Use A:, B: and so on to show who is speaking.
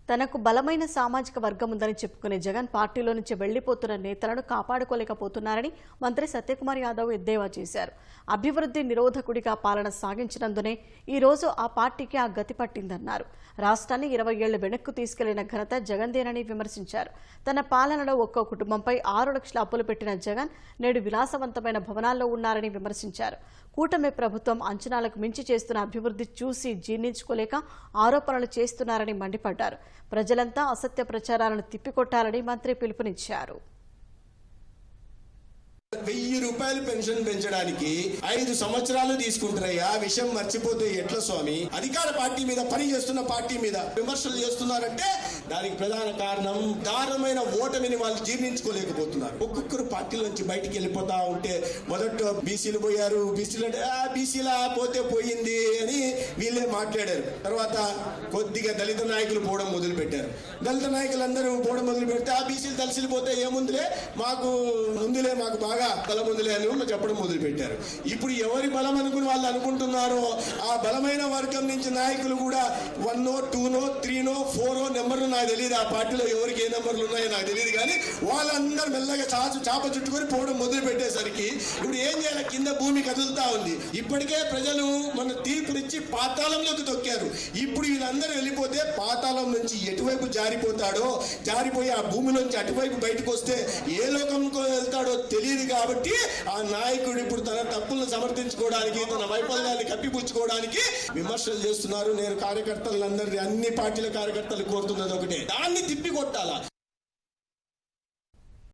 A: తనకు బలమైన సామాజిక వర్గం ఉందని చెప్పుకునే జగన్ పార్టీలో నుంచి వెళ్లిపోతున్న నేతలను కాపాడుకోలేకపోతున్నారని మంత్రి సత్యకుమార్ యాదవ్ ఎద్దేవా చేశారు. అభివృద్ధి నిరోధకుడిగా పాలన సాగించినందునే ఈ రోజు ఆ పార్టీకి ఆ గతి పట్టిందన్నారు. రాష్ట్రాన్ని 20 ఏళ్లు వెనక్కు తీసుకెళ్లిన ఘనత జగన్దేనని విమర్శించారు. తన పాలనలో ఒక్కో కుటుంబంపై 6 లక్షల అప్పులు పెట్టిన జగన్ నేడు విలాసవంతమైన భవనాల్లో ఉన్నారని విమర్శించారు. కూటమి ప్రభుత్వం అంచనాలకు మించి చేస్తున్న అభివృద్ధి చూసి జీర్ణించుకోలేక ఆరోపణలు చేస్తున్నారని మండిపడ్డారు. ప్రజలంతా అసత్య ప్రచారాలను తిప్పికొట్టాలని మంత్రి పిలుపునిచ్చారు.
B: 1000 రూపాయలు పెన్షన్ పెంచడానికి 5 సంవత్సరాలు తీసుకుంటారయ్యా. ఆ విషయం మర్చిపోతే ఎట్లా స్వామి? అధికార పార్టీ మీద, పని చేస్తున్న పార్టీ మీద విమర్శలు చేస్తున్నారంటే దానికి ప్రధాన కారణం దారుణమైన ఓటమిని వాళ్ళు జీర్ణించుకోలేకపోతున్నారు. ఒక్కొక్కరు పార్టీల నుంచి బయటికి వెళ్ళిపోతా ఉంటే మొదట బీసీలు పోయారు, బీసీలా పోతే పోయింది అని వీళ్ళే మాట్లాడారు. తర్వాత కొద్దిగా దళిత నాయకులు పోవడం మొదలు పెట్టారు. దళిత నాయకులందరూ పోవడం మొదలు పెడితే ఆ బీసీలు తలసిలిపోతే ఏముందిలే, మాకు బాగా బలం ఉందిలే అని చెప్పడం మొదలు పెట్టారు. ఇప్పుడు ఎవరి బలం అనుకుని వాళ్ళు అనుకుంటున్నారో ఆ బలమైన వర్గం నుంచి నాయకులు కూడా 1, 2, 3, 4 నెంబర్లు నాకు తెలియదు. ఆ పార్టీలో ఎవరికి ఏ నెంబర్లు ఉన్నాయో నాకు తెలియదు. కానీ వాళ్ళందరూ మెల్లగా చాప చుట్టుకొని పోవడం మొదలు పెట్టేసరికి ఇప్పుడు ఏం చేయాలి? కింద భూమి కదులుతా ఉంది. ఇప్పటికే ప్రజలు మన తీర్పునిచ్చి పాతాళంలోకి తొక్కారు. ఇప్పుడు వీళ్ళందరూ వెళ్ళిపోతే పాతాళం నుంచి ఎటువైపు జారిపోయి ఆ భూమి నుంచి అటువైపు బయటకు వస్తే ఏ లోకంలో వెళ్తాడో తెలియదు. కాబట్టి ఆ నాయకుడు ఇప్పుడు తన తప్పులను సమర్థించుకోవడానికి, తన వైఫల్యాన్ని కప్పిపుచ్చుకోవడానికి విమర్శలు చేస్తున్నారు. నేను కార్యకర్తలందరినీ, అన్ని పార్టీల కార్యకర్తలు కోరుతున్నది ఒకటే, దాన్ని తిప్పికొట్టాలా.